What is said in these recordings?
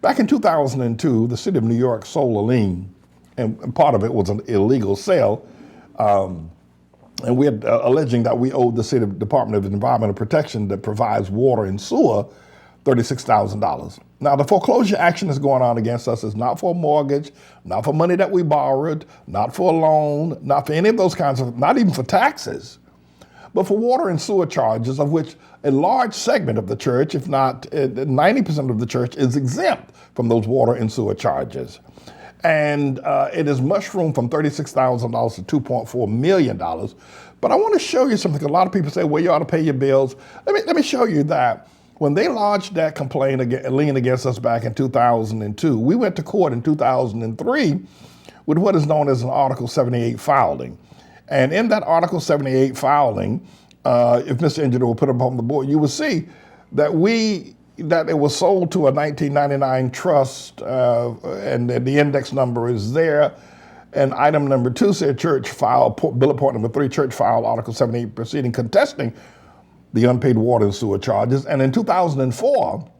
Back in 2002, the city of New York sold a lien, and part of it was an illegal sale. And we had alleging that we owed the city Department of Environmental Protection that provides water and sewer $36,000. Now, the foreclosure action that's going on against us is not for a mortgage, not for money that we borrowed, not for a loan, not for any of those kinds of, not even for taxes, but for water and sewer charges, of which a large segment of the church, if not 90% of the church, is exempt from those water and sewer charges. And it has mushroomed from $36,000 to $2.4 million. But I want to show you something. A lot of people say, well, you ought to pay your bills. Let me show you that. When they lodged that lien against us back in 2002, we went to court in 2003 with what is known as an Article 78 filing. And in that Article 78 filing, if Mr. Engineer will put it up on the board, you will see that it was sold to a 1999 trust, and the index number is there. And item number 2 said church file, bullet point number 3, church file Article 78 proceeding contesting the unpaid water and sewer charges. And in 2004,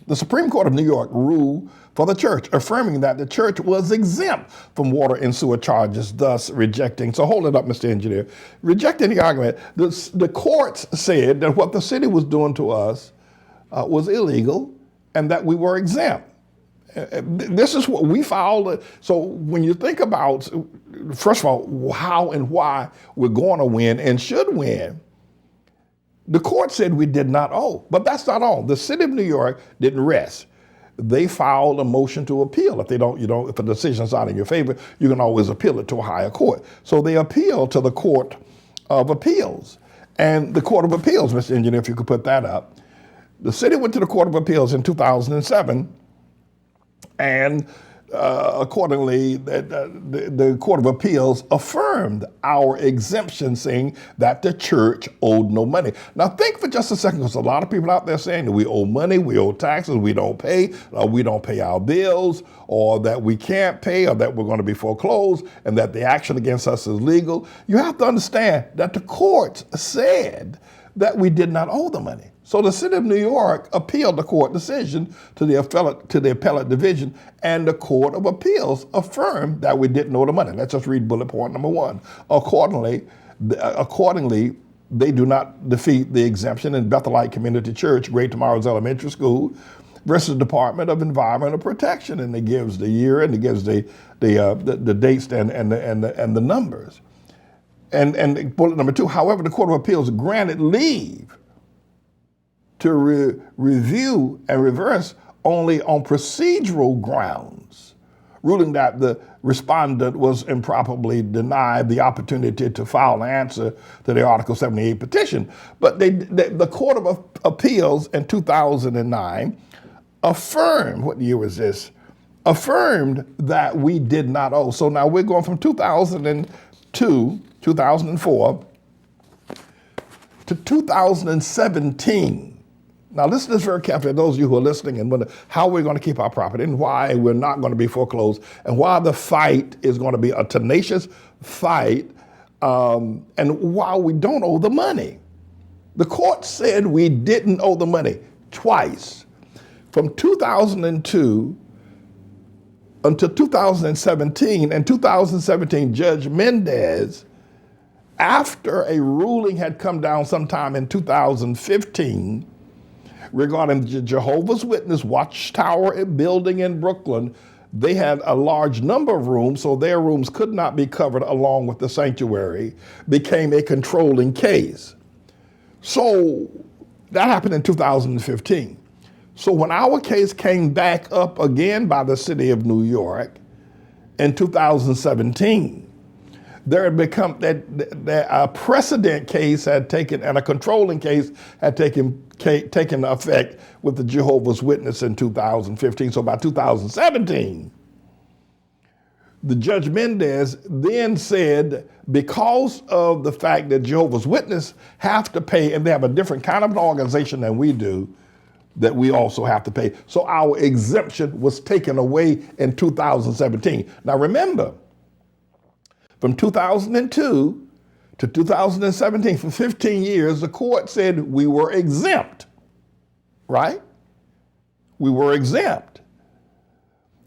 the Supreme Court of New York ruled for the church, affirming that the church was exempt from water and sewer charges, thus rejecting, so hold it up, Mr. Engineer, rejecting the argument. The courts said that what the city was doing to us was illegal and that we were exempt. This is what we filed. So when you think about, first of all, how and why we're going to win and should win, the court said we did not owe, but that's not all. The city of New York didn't rest. They filed a motion to appeal. If if a decision's not in your favor, you can always appeal it to a higher court. So they appealed to the Court of Appeals. And the Court of Appeals, Mr. Engineer, if you could put that up, the city went to the Court of Appeals in 2007, and accordingly, the Court of Appeals affirmed our exemption, saying that the church owed no money. Now think for just a second, because a lot of people out there saying that we owe money, we owe taxes, we don't pay our bills, or that we can't pay, or that we're going to be foreclosed, and that the action against us is legal. You have to understand that the courts said that we did not owe the money. So the city of New York appealed the court decision to the appellate division, and the Court of Appeals affirmed that we didn't owe the money. Let's just read bullet point number 1. Accordingly, they do not defeat the exemption in Bethelite Community Church, Great Tomorrow's Elementary School, versus Department of Environmental Protection, and it gives the year and it gives the dates and the numbers. And bullet number 2. However, the Court of Appeals granted leave to review and reverse only on procedural grounds, ruling that the respondent was improperly denied the opportunity to file an answer to the Article 78 petition. But the Court of Appeals in 2009 affirmed, what year was this? Affirmed that we did not owe. So now we're going from 2002, 2004 to 2017. Now listen to this very carefully, those of you who are listening and wonder how we're going to keep our property and why we're not going to be foreclosed and why the fight is going to be a tenacious fight, and why we don't owe the money. The court said we didn't owe the money twice. From 2002 until 2017, and 2017, Judge Mendez, after a ruling had come down sometime in 2015, regarding the Jehovah's Witness Watchtower building in Brooklyn, they had a large number of rooms, so their rooms could not be covered along with the sanctuary, became a controlling case. So that happened in 2015. So when our case came back up again by the city of New York in 2017, there had become that a precedent case had taken, and a controlling case had taken effect with the Jehovah's Witness in 2015. So by 2017, the Judge Mendez then said, because of the fact that Jehovah's Witness have to pay, and they have a different kind of an organization than we do, that we also have to pay. So our exemption was taken away in 2017. Now remember, from 2002 to 2017, for 15 years, the court said we were exempt, right? We were exempt.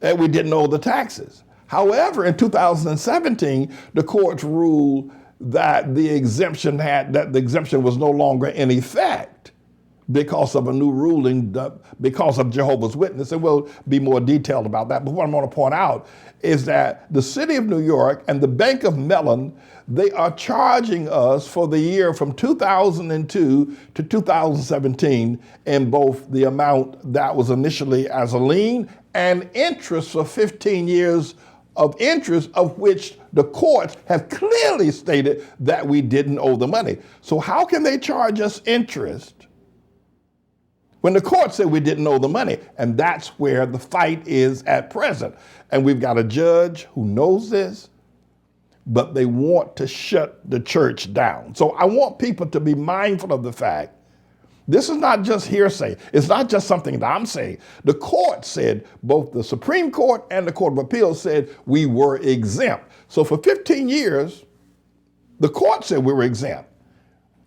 and we didn't owe the taxes. However, in 2017, the courts ruled that the exemption was no longer in effect because of a new ruling, because of Jehovah's Witness, and we'll be more detailed about that. But what I'm going to point out is that the city of New York and the Bank of Mellon, they are charging us for the year from 2002 to 2017 in both the amount that was initially as a lien and interest for 15 years of interest, of which the courts have clearly stated that we didn't owe the money. So how can they charge us interest when the court said we didn't owe the money? And that's where the fight is at present. And we've got a judge who knows this, but they want to shut the church down. So I want people to be mindful of the fact this is not just hearsay. It's not just something that I'm saying. The court said, both the Supreme Court and the Court of Appeals said we were exempt. So for 15 years, the court said we were exempt.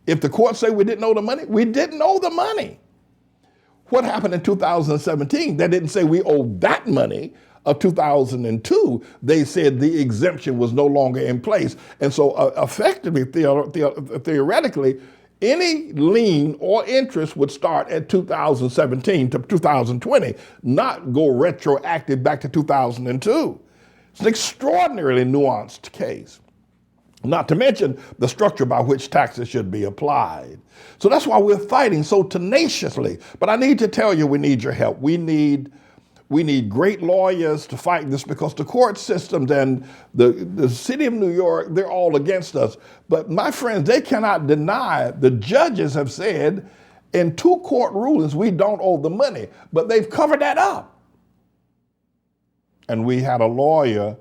If the court said we didn't owe the money, we didn't owe the money. What happened in 2017? They didn't say we owed that money of 2002. They said the exemption was no longer in place. And so effectively, theoretically, any lien or interest would start at 2017 to 2020, not go retroactive back to 2002. It's an extraordinarily nuanced case, not to mention the structure by which taxes should be applied. So that's why we're fighting so tenaciously. But I need to tell you, we need your help. We need great lawyers to fight this, because the court systems and the city of New York, they're all against us. But my friends, they cannot deny, the judges have said in 2 court rulings, we don't owe the money, but they've covered that up. And we had a lawyer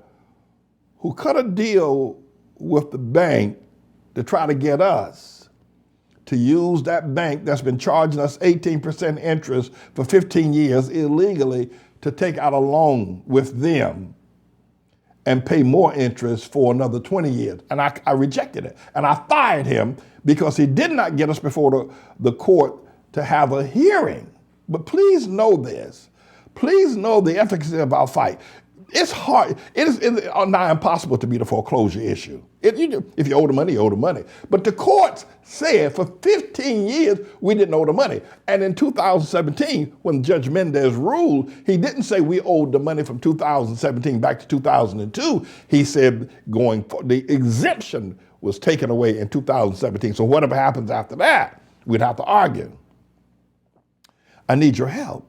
who cut a deal with the bank to try to get us to use that bank that's been charging us 18% interest for 15 years illegally to take out a loan with them and pay more interest for another 20 years. And I rejected it. And I fired him because he did not get us before the court to have a hearing. But please know this. Please know the efficacy of our fight. It's hard. It is nigh impossible to beat a foreclosure issue. If you owe the money, you owe the money. But the courts said for 15 years we didn't owe the money. And in 2017, when Judge Mendez ruled, he didn't say we owed the money from 2017 back to 2002. He said the exemption was taken away in 2017. So whatever happens after that, we'd have to argue. I need your help.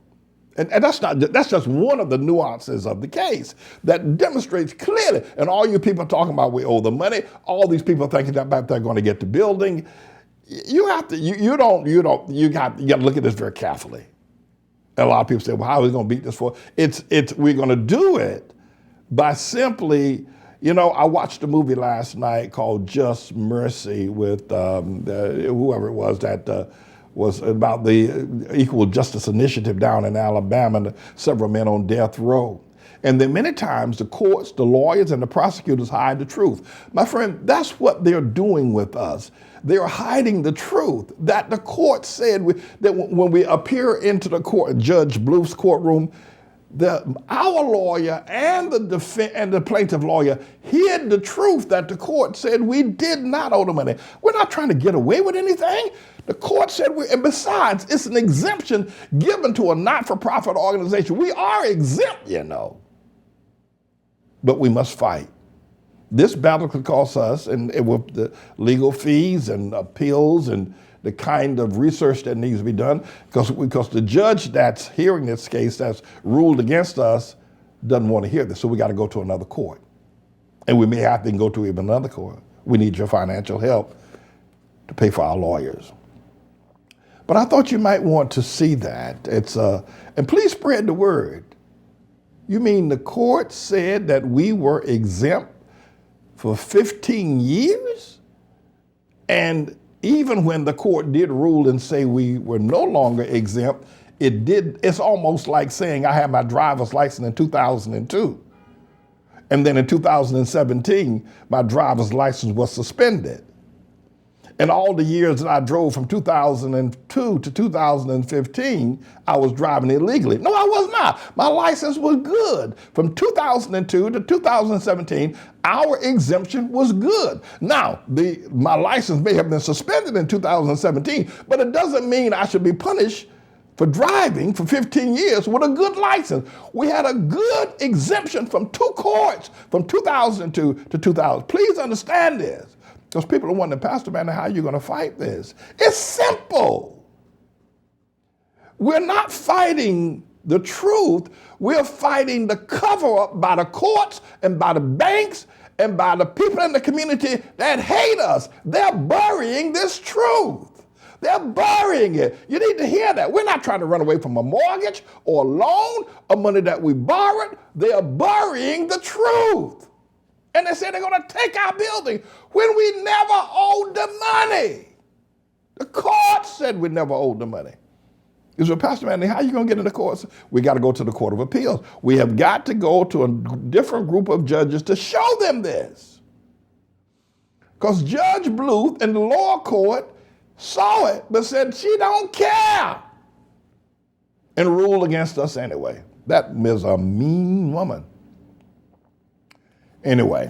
And that's just one of the nuances of the case that demonstrates clearly. And all you people talking about we owe the money, all these people thinking that they're going to get the building. You got to look at this very carefully. And a lot of people say, well, how are we going to beat this for? We're going to do it by simply, I watched a movie last night called Just Mercy with whoever it was that was about the Equal Justice Initiative down in Alabama, and several men on death row. And then many times the courts, the lawyers, and the prosecutors hide the truth. My friend, that's what they're doing with us. They're hiding the truth that the court said that when we appear into the court, Judge Bluth's courtroom, our lawyer and the plaintiff lawyer hid the truth that the court said we did not owe the money. We're not trying to get away with anything. The court said and besides, it's an exemption given to a not-for-profit organization. We are exempt, But we must fight. This battle could cost us, and with the legal fees and appeals and the kind of research that needs to be done, because the judge that's hearing this case that's ruled against us doesn't want to hear this. So we got to go to another court. And we may have to go to even another court. We need your financial help to pay for our lawyers. But I thought you might want to see that. And please spread the word. You mean the court said that we were exempt for 15 years? And even when the court did rule and say we were no longer exempt, it's almost like saying I had my driver's license in 2002. And then in 2017, my driver's license was suspended. In all the years that I drove from 2002 to 2015, I was driving illegally. No, I was not. My license was good. From 2002 to 2017, our exemption was good. Now, my license may have been suspended in 2017, but it doesn't mean I should be punished for driving for 15 years with a good license. We had a good exemption from 2 courts from 2002 to 2000. Please understand this. Because people are wondering, Pastor Manny, how are you going to fight this? It's simple. We're not fighting the truth. We're fighting the cover-up by the courts and by the banks and by the people in the community that hate us. They're burying this truth. They're burying it. You need to hear that. We're not trying to run away from a mortgage or a loan or money that we borrowed. They are burying the truth. And they said they're going to take our building when we never owed the money. The court said we never owed the money. You said, Pastor Manny, how are you going to get in the courts? We got to go to the Court of Appeals. We have got to go to a different group of judges to show them this. Because Judge Bluth in the lower court saw it, but said she don't care and ruled against us anyway. That is a mean woman. Anyway,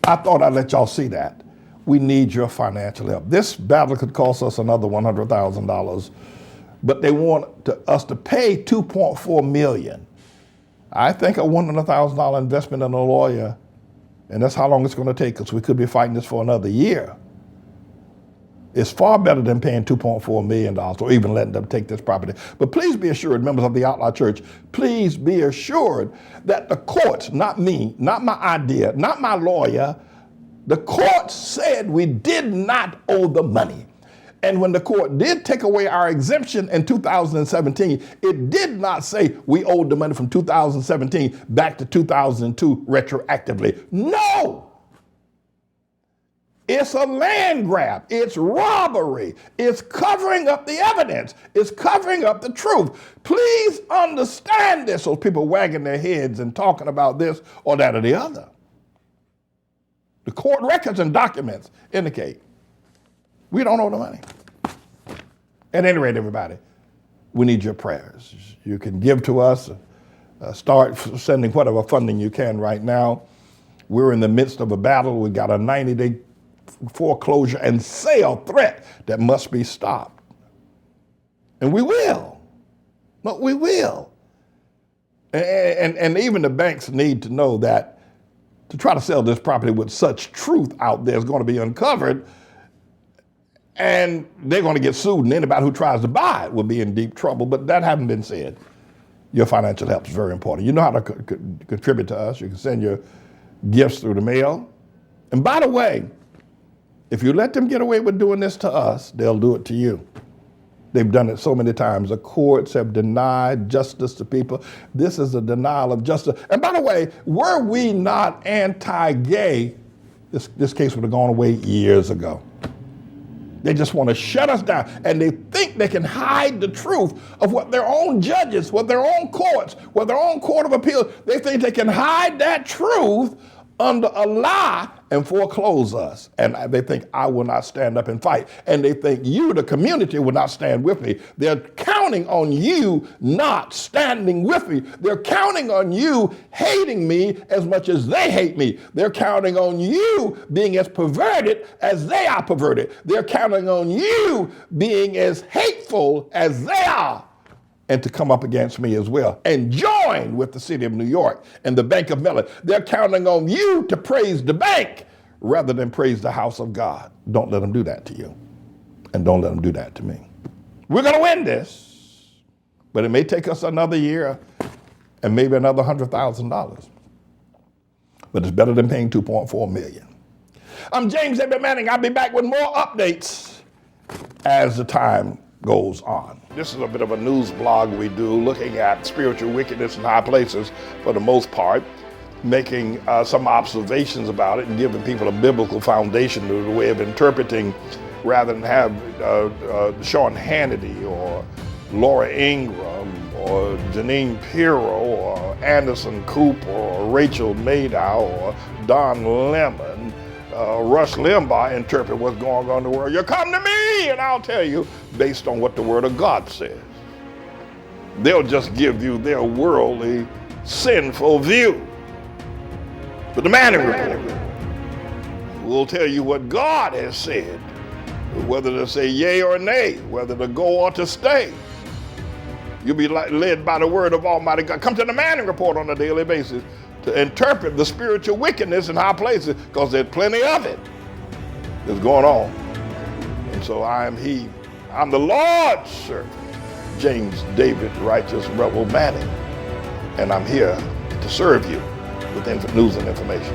I thought I'd let y'all see that. We need your financial help. This battle could cost us another $100,000, but they want us to pay $2.4 million. I think a $100,000 investment in a lawyer, and that's how long it's going to take us. We could be fighting this for another year. It's far better than paying $2.4 million or even letting them take this property. But please be assured, members of the ATLAH Church, please be assured that the courts, not me, not my idea, not my lawyer, the court said we did not owe the money. And when the court did take away our exemption in 2017, it did not say we owed the money from 2017 back to 2002 retroactively. No! It's a land grab. It's robbery. It's covering up the evidence. It's covering up the truth. Please understand this. Those people wagging their heads and talking about this or that or the other. The court records and documents indicate we don't owe the money. At any rate, everybody, we need your prayers. You can give to us. Start sending whatever funding you can right now. We're in the midst of a battle. We got a 90-day foreclosure and sale threat that must be stopped. And we will. No, we will. And even the banks need to know that to try to sell this property with such truth out there is going to be uncovered, and they're going to get sued, and anybody who tries to buy it will be in deep trouble. But that having been said, your financial help is very important. You know how to contribute to us. You can send your gifts through the mail. And by the way, if you let them get away with doing this to us, they'll do it to you. They've done it so many times. The courts have denied justice to people. This is a denial of justice. And by the way, were we not anti-gay, this case would have gone away years ago. They just want to shut us down. And they think they can hide the truth of what their own judges, what their own courts, what their own court of appeals, they think they can hide that truth under a lie and foreclose us. And they think I will not stand up and fight. And they think you, the community, will not stand with me. They're counting on you not standing with me. They're counting on you hating me as much as they hate me. They're counting on you being as perverted as they are perverted. They're counting on you being as hateful as they are, and to come up against me as well and join with the city of New York and the Bank of Mellon. They're counting on you to praise the bank rather than praise the house of God. Don't let them do that to you, and don't let them do that to me. We're going to win this, but it may take us another year and maybe another $100,000. But it's better than paying $2.4 million. I'm James A. Manning. I'll be back with more updates as the time goes on. This is a bit of a news blog we do looking at spiritual wickedness in high places for the most part, making some observations about it and giving people a biblical foundation to the way of interpreting rather than have Sean Hannity or Laura Ingraham or Janine Pirro or Anderson Cooper or Rachel Maddow or Don Lemon Rush Limbaugh interpret what's going on in the world. You come to me and I'll tell you based on what the Word of God says. They'll just give you their worldly, sinful view. But the Manning Report will tell you what God has said, whether to say yea or nay, whether to go or to stay. You'll be led by the word of Almighty God. Come to the Manning Report on a daily basis to interpret the spiritual wickedness in high places, because there's plenty of it that's going on. And so I'm the Lord's servant, James David Righteous Rebel Manning, and I'm here to serve you with news and information.